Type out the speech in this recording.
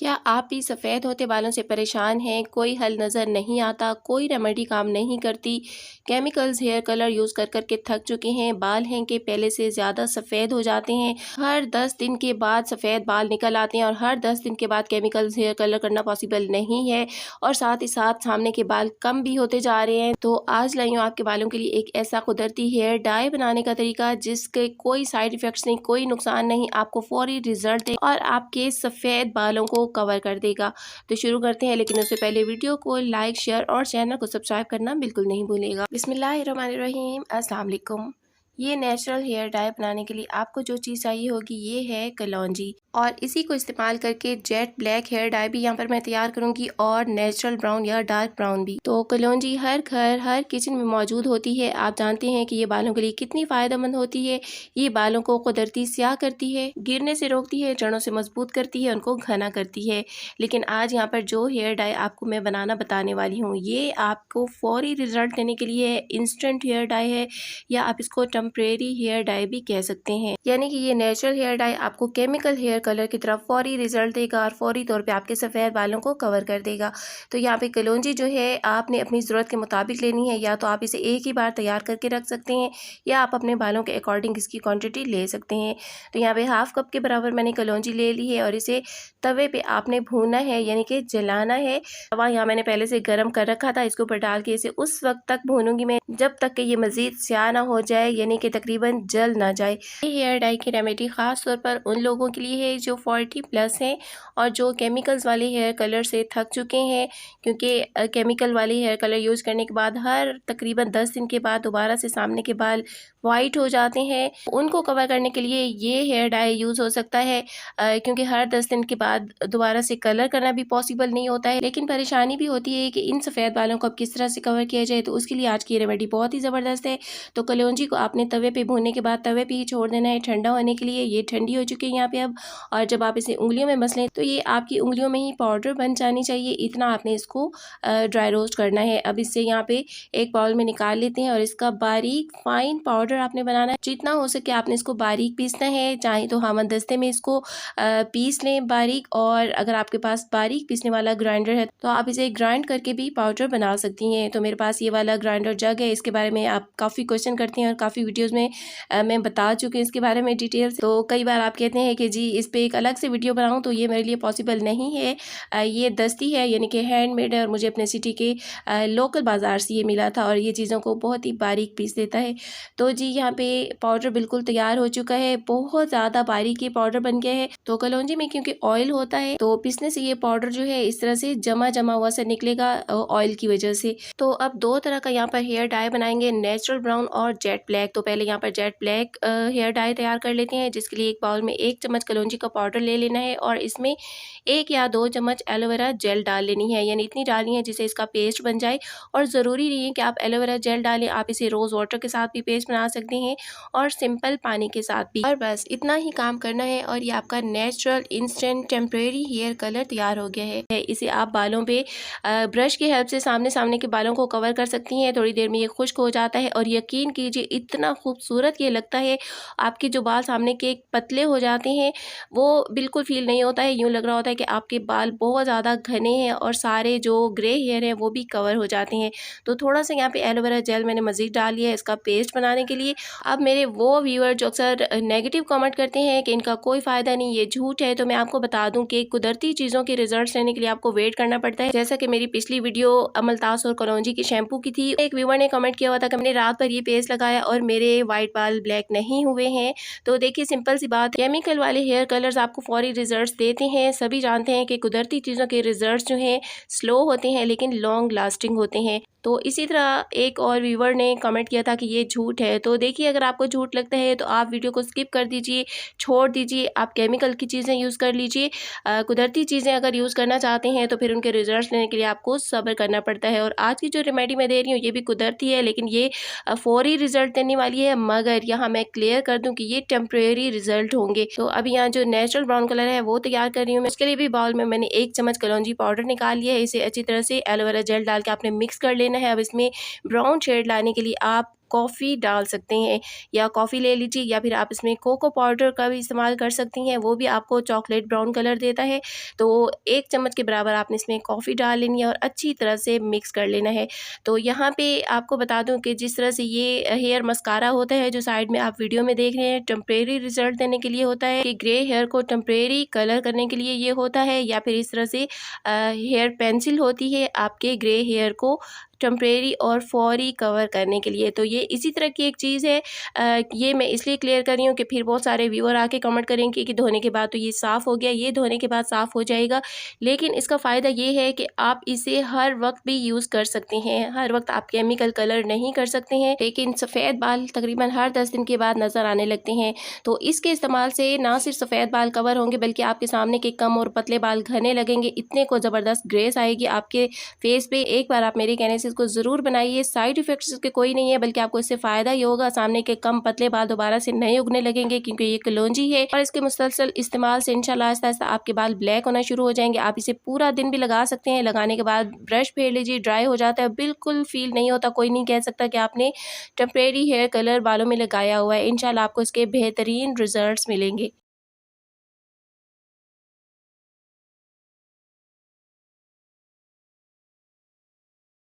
क्या आप भी सफ़ेद होते बालों से परेशान हैं? कोई हल नज़र नहीं आता, कोई रेमेडी काम नहीं करती, केमिकल्स हेयर कलर यूज़ कर के थक चुके हैं, बाल हैं कि पहले से ज़्यादा सफ़ेद हो जाते हैं, हर 10 दिन के बाद सफ़ेद बाल निकल आते हैं और हर 10 दिन के बाद केमिकल्स हेयर कलर करना पॉसिबल नहीं है और साथ ही साथ सामने के बाल कम भी होते जा रहे हैं। तो आज लाई हूँ आपके बालों के लिए एक ऐसा कुदरती हेयर डाई बनाने का तरीका जिसके कोई साइड इफ़ेक्ट्स नहीं, कोई नुकसान नहीं, आपको फौरी रिजल्ट दे और आपके सफ़ेद बालों को कवर कर देगा। तो शुरू करते हैं, लेकिन उससे पहले वीडियो को लाइक, शेयर और चैनल को सब्सक्राइब करना बिल्कुल नहीं भूलिएगा। बिस्मिल्लाहिर्रहमानिर्रहीम, अस्सलाम वालेकुम। ये नेचुरल हेयर डाई बनाने के लिए आपको जो चीज़ चाहिए होगी ये है कलौंजी और इसी को इस्तेमाल करके जेट ब्लैक हेयर डाई भी यहाँ पर मैं तैयार करूँगी और नेचुरल ब्राउन या डार्क ब्राउन भी। तो कलौंजी हर घर हर किचन में मौजूद होती है। आप जानते हैं कि ये बालों के लिए कितनी फ़ायदेमंद होती है। ये बालों को कुदरती स्याह करती है, गिरने से रोकती है, जड़ों से मजबूत करती है, उनको घना करती है। लेकिन आज यहाँ पर जो हेयर डाई आपको मैं बनाना बताने वाली हूँ ये आपको फौरी रिजल्ट देने के लिए इंस्टेंट हेयर डाई है या आप इसको टेम्परेरी हेयर डाई भी कह सकते हैं। यानी कि ये नेचुरल हेयर डाई आपको केमिकल हेयर कलर की तरफ फौरी रिजल्ट देगा और फौरी तौर पे आपके सफ़ेद बालों को कवर कर देगा। तो यहाँ पे कलौंजी जो है आपने अपनी ज़रूरत के मुताबिक लेनी है, या तो आप इसे एक ही बार तैयार करके रख सकते हैं या आप अपने बालों के अकॉर्डिंग इसकी क्वान्टिटी ले सकते हैं। तो यहाँ पे हाफ कप के बराबर मैंने कलौंजी ले ली है और इसे तवे पे आपने भूनना है, यानी कि जलाना है। तवा यहाँ मैंने पहले से गर्म कर रखा था, इसके ऊपर डाल के इसे उस वक्त तक भूनूंगी मैं जब तक कि ये मज़ीद स्याह ना हो जाए, यानी कि तकरीबन जल ना जाए। ये हेयर डाई की रेमेडी ख़ास तौर पर उन लोगों के लिए है जो 40+ हैं और जो केमिकल्स वाले हेयर कलर से थक चुके हैं, क्योंकि केमिकल वाले हेयर कलर यूज़ करने के बाद हर तकरीबन 10 दिन के बाद दोबारा से सामने के बाल वाइट हो जाते हैं। उनको कवर करने के लिए ये हेयर डाई यूज़ हो सकता है, क्योंकि हर 10 दिन के बाद दोबारा से कलर करना भी पॉसिबल नहीं होता है। लेकिन परेशानी भी होती है कि इन सफ़ेद बालों को अब किस तरह से कवर किया जाए, तो उसके लिए आज की रेमेडी बहुत ही ज़बरदस्त है। तो कलौंजी को आपने तवे पे भूनने के बाद तवे पे ही छोड़ देना है ठंडा होने के लिए। ये ठंडी हो चुकी है यहाँ पे अब, और जब आप इसे उंगलियों में मसलें तो ये आपकी उंगलियों में ही पाउडर बन जानी चाहिए। इतना आपने इसको ड्राई रोस्ट करना है। अब इससे यहाँ पे एक बाउल में निकाल लेते हैं और इसका बारीक फाइन पाउडर आपने बनाना है। जितना हो सके आपने इसको बारीक पीसना है, चाहे तो हमदस्ते में इसको पीस लें बारीक, और अगर आपके पास बारीक पीसने वाला ग्राइंडर है तो आप इसे ग्राइंड करके भी पाउडर बना सकती हैं। तो मेरे पास ये वाला ग्राइंडर जग है, इसके बारे में आप काफ़ी क्वेश्चन करते हैं और काफ़ी वीडियोज़ में मैं बता चुकी हूँ इसके बारे में डिटेल से। तो कई बार आप कहते हैं कि जी इस पे एक अलग से वीडियो बनाऊँ, तो ये मेरे लिए पॉसिबल नहीं है। ये दस्ती है, यानी कि हैंडमेड है और मुझे अपने सिटी के लोकल बाज़ार से ये मिला था और ये चीज़ों को बहुत ही बारीक पीस देता है। तो जी यहाँ पे पाउडर बिल्कुल तैयार हो चुका है, बहुत ज़्यादा बारीक ये पाउडर बन गया है। तो कलौंजी में क्योंकि ऑयल होता है तो पीसने से ये पाउडर जो है इस तरह से जमा हुआ सा निकलेगा ऑयल की वजह से। तो अब दो तरह का यहाँ पर हेयर डाई बनाएंगे, नेचुरल ब्राउन और जेट ब्लैक। तो पहले यहाँ पर जेट ब्लैक हेयर डाई तैयार कर लेते हैं, जिसके लिए एक बाउल में 1 चम्मच कलौंजी का पाउडर ले लेना है और इसमें 1 या 2 चम्मच एलोवेरा जेल डाल लेनी है, यानी इतनी डालनी है जिससे इसका पेस्ट बन जाए। और ज़रूरी नहीं है कि आप एलोवेरा जेल डालें, आप इसे रोज़ वाटर के साथ भी पेस्ट बना सकते हैं और सिंपल पानी के साथ भी। और बस इतना ही काम करना है और ये आपका natural instant temporary hair colour तैयार हो गया है। इसे आप बालों पे ब्रश की हेल्प से सामने के बालों को कवर कर सकती हैं। थोड़ी देर में ये खुश्क हो जाता है और यकीन कीजिए इतना खूबसूरत ये लगता है। आपके जो बाल सामने के पतले हो जाते हैं वो बिल्कुल फील नहीं होता है, यूँ लग रहा होता है कि आपके बाल बहुत ज़्यादा घने हैं और सारे जो ग्रे हेयर हैं वो भी कवर हो जाते हैं। तो थोड़ा सा यहाँ पे एलोवेरा जेल मैंने मज़ीद डाल लिया है इसका पेस्ट बनाने के लिए। अब मेरे वो व्यूअर जो अक्सर नेगेटिव कमेंट करते हैं कि इनका कोई फ़ायदा नहीं, ये झूठ है, तो मैं आपको बता दूं कि कुदरती चीज़ों के रिजल्ट्स लेने के लिए आपको वेट करना पड़ता है। जैसा कि मेरी पिछली वीडियो अमलतास और कलौंजी की शैम्पू की थी, एक व्यूअर ने कमेंट किया हुआ था कि मैंने रात भर ये पेस्ट लगाया और मेरे वाइट बाल ब्लैक नहीं हुए हैं। तो देखिए सिंपल सी बात, केमिकल वाले हेयर कलर्स आपको फौरी रिजल्ट्स देते हैं। सभी जानते हैं कि कुदरती चीज़ों के रिजल्ट्स जो हैं स्लो होते हैं लेकिन लॉन्ग लास्टिंग होते हैं। तो इसी तरह एक और व्यूवर ने कमेंट किया था कि ये झूठ है। तो देखिए अगर आपको झूठ लगता है तो आप वीडियो को स्किप कर दीजिए, छोड़ दीजिए, आप केमिकल की चीज़ें यूज़ कर लीजिए। कुदरती चीज़ें अगर यूज़ करना चाहते हैं तो फिर उनके रिजल्ट्स लेने के लिए आपको सब्र करना पड़ता है। और आज की जो रेमेडी मैं दे रही हूँ ये भी कुदरती है, लेकिन ये फौरी रिजल्ट देने वाली है, मगर यहाँ मैं क्लियर कर दूँ कि ये टेम्परेरी रिजल्ट होंगे। तो अभी यहाँ जो नेचुरल ब्राउन कलर है वो तैयार कर रही हूँ मैं। उसके लिए भी बाउल में मैंने 1 चम्मच कलौंजी पाउडर निकाल लिया है। इसे अच्छी तरह से एलोवेरा जेल डाल के आपने मिक्स कर लेना है। अब इसमें ब्राउन शेड लाने के लिए आप कॉफ़ी डाल सकते हैं, या कॉफ़ी ले लीजिए, या फिर आप इसमें कोको पाउडर का भी इस्तेमाल कर सकती हैं, वो भी आपको चॉकलेट ब्राउन कलर देता है। तो 1 चम्मच के बराबर आपने इसमें कॉफ़ी डाल लेनी है और अच्छी तरह से मिक्स कर लेना है। तो यहाँ पे आपको बता दूँ कि जिस तरह से ये हेयर मस्कारा होता है जो साइड में आप वीडियो में देख रहे हैं, टेम्परेरी रिजल्ट देने के लिए होता है, कि ग्रे हेयर को टेम्परेरी कलर करने के लिए ये होता है, या फिर इस तरह से हेयर पेंसिल होती है आपके ग्रे हेयर को टेम्परेरी और फौरी कवर करने के लिए। तो ये इसी तरह की एक चीज़ है। ये मैं इसलिए क्लियर कर रही हूँ कि फिर बहुत सारे व्यूअर आके कमेंट करेंगे कि धोने के बाद तो ये साफ़ हो गया, ये धोने के बाद साफ़ हो जाएगा। लेकिन इसका फ़ायदा ये है कि आप इसे हर वक्त भी यूज़ कर सकते हैं, हर वक्त आप केमिकल कलर नहीं कर सकते हैं। लेकिन सफ़ेद बाल तकरीबन हर 10 दिन के बाद नज़र आने लगते हैं, तो इसके इस्तेमाल से ना सिर्फ सफ़ेद बाल कवर होंगे बल्कि आपके सामने के कम और पतले बाल घने लगेंगे, इतने को ज़बरदस्त ग्रेस आएगी आपके फेस पे। एक बार आप मेरे कहने से इसको ज़रूर बनाइए। साइड इफ़ेक्ट्स इसके कोई नहीं है, बल्कि आपको इससे फ़ायदा ही होगा। सामने के कम पतले बाल दोबारा से नए उगने लगेंगे, क्योंकि ये कलौंजी है और इसके मुसलसल इस्तेमाल से इंशाल्लाह आहिस्ता आहिस्ता आपके बाल ब्लैक होना शुरू हो जाएंगे। आप इसे पूरा दिन भी लगा सकते हैं, लगाने के बाद ब्रश फेर लीजिए, ड्राई हो जाता है, बिल्कुल फील नहीं होता, कोई नहीं कह सकता कि आपने टेम्परेरी हेयर कलर बालों में लगाया हुआ है। इंशाल्लाह आपको इसके बेहतरीन रिजल्ट्स मिलेंगे।